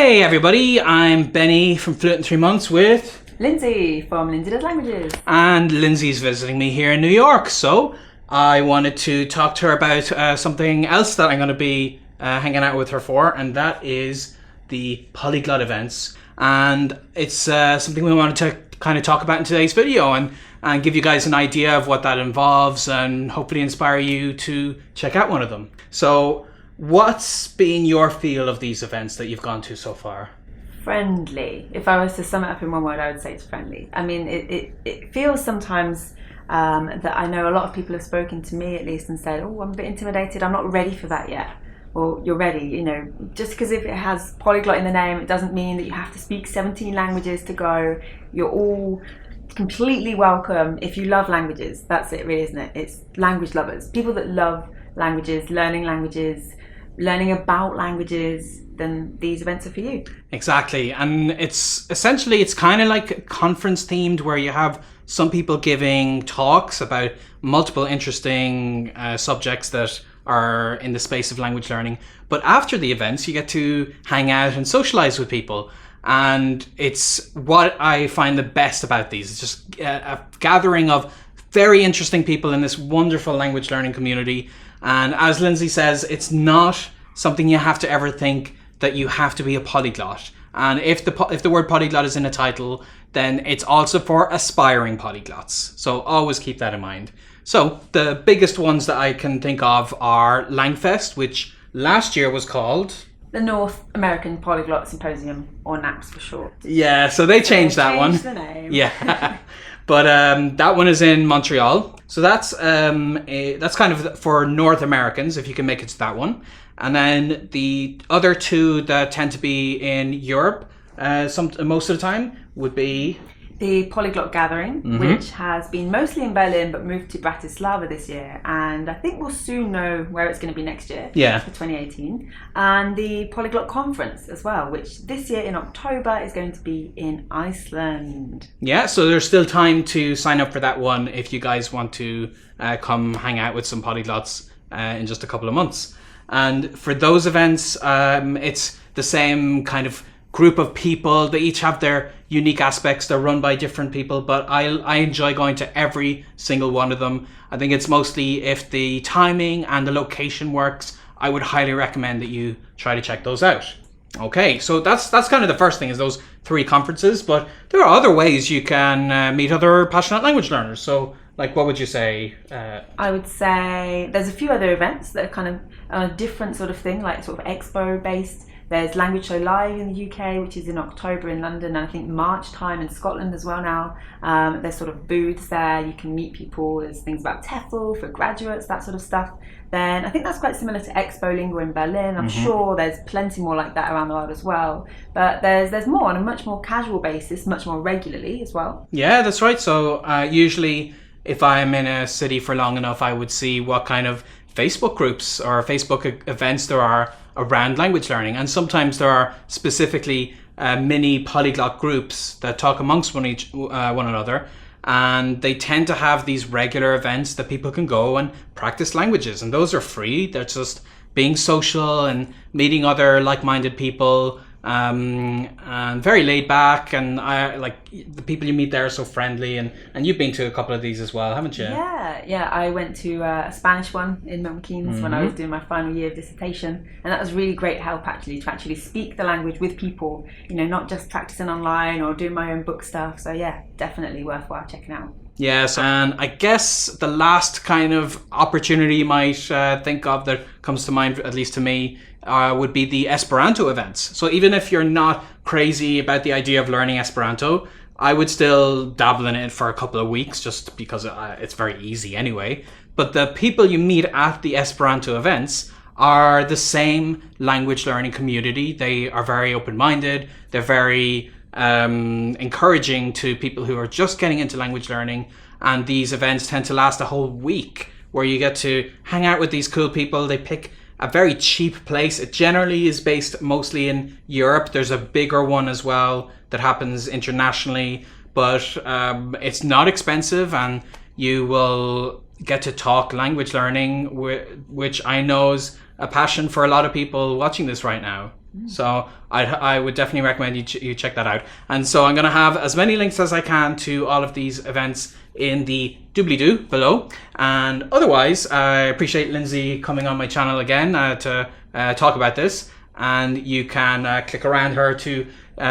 Hey everybody, I'm Benny from Fluent in 3 Months with Lindsay from Lindsay Does Languages. And Lindsay's visiting me here in New York, so I wanted to talk to her about something else that I'm going to be hanging out with her for, and that is the Polyglot Events. And it's something we wanted to kind of talk about in today's video and give you guys an idea of what that involves and hopefully inspire you to check out one of them. So what's been your feel of these events that you've gone to so far? Friendly. If I was to sum it up in one word, I would say it's friendly. I mean, it feels sometimes that I know a lot of people have spoken to me at least and said, oh, I'm a bit intimidated, I'm not ready for that yet. Well, you're ready, you know, just because if it has polyglot in the name, it doesn't mean that you have to speak 17 languages to go. You're all completely welcome if you love languages. That's it really, isn't it? It's language lovers, people that love languages, learning about languages, then these events are for you. Exactly. And it's kind of like conference themed, where you have some people giving talks about multiple interesting subjects that are in the space of language learning. But after the events, you get to hang out and socialize with people. And it's what I find the best about these. It's just a gathering of very interesting people in this wonderful language learning community. And as Lindsay says, it's not something you have to ever think that you have to be a polyglot. And if the word polyglot is in a title, then it's also for aspiring polyglots. So always keep that in mind. So the biggest ones that I can think of are Langfest, which last year was called the North American Polyglot Symposium, or NAPS for short. Yeah, so they changed that one. Changed the name. Yeah. But that one is in Montreal. So that's kind of for North Americans, if you can make it to that one. And then the other two that tend to be in Europe most of the time would be the Polyglot Gathering, which has been mostly in Berlin but moved to Bratislava this year, and I think we'll soon know where it's going to be next year, for 2018. And the Polyglot Conference as well, which this year in October is going to be in Iceland. Yeah, so there's still time to sign up for that one if you guys want to come hang out with some polyglots in just a couple of months. And for those events, it's the same kind of group of people. They each have their unique aspects. They're run by different people, but I enjoy going to every single one of them. I think it's mostly if the timing and the location works, I would highly recommend that you try to check those out. Okay, so that's kind of the first thing, is those 3 conferences, but there are other ways you can meet other passionate language learners. So like, what would you say? I would say there's a few other events that are kind of a different sort of thing, like sort of expo based. There's Language Show Live in the UK, which is in October in London, and I think March time in Scotland as well now. There's sort of booths there, you can meet people, there's things about TEFL for graduates, that sort of stuff. Then I think that's quite similar to Expo Lingua in Berlin. I'm sure there's plenty more like that around the world as well. But there's more on a much more casual basis, much more regularly as well. Yeah, that's right. So usually if I'm in a city for long enough, I would see what kind of Facebook groups or Facebook events there are around language learning, and sometimes there are specifically mini polyglot groups that talk amongst one another, and they tend to have these regular events that people can go and practice languages, and those are free. They're just being social and meeting other like-minded people, and very laid back, and I like the people you meet there are so friendly, and you've been to a couple of these as well, haven't you? Yeah, I went to a Spanish one in Milton Keynes when I was doing my final year of dissertation, and that was really great help to actually speak the language with people, you know, not just practicing online or doing my own book stuff. So yeah, definitely worthwhile checking out. Yes, and I guess the last kind of opportunity you might think of that comes to mind, at least to me, would be the Esperanto events. So even if you're not crazy about the idea of learning Esperanto, I would still dabble in it for a couple of weeks, just because it's very easy anyway. But the people you meet at the Esperanto events are the same language learning community. They are very open-minded. They're very encouraging to people who are just getting into language learning, and these events tend to last a whole week, where you get to hang out with these cool people. They pick a very cheap place. It generally is based mostly in Europe. There's a bigger one as well that happens internationally, but it's not expensive, and you will get to talk language learning, which I know is a passion for a lot of people watching this right now. So I would definitely recommend you check that out. And so I'm going to have as many links as I can to all of these events in the doobly-doo below. And otherwise, I appreciate Lindsay coming on my channel again to talk about this. And you can click around her to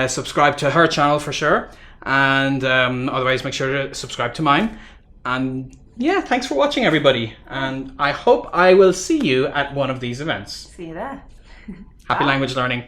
subscribe to her channel for sure. And otherwise, make sure to subscribe to mine. And yeah, thanks for watching, everybody. And I hope I will see you at one of these events. See you there. Happy language learning.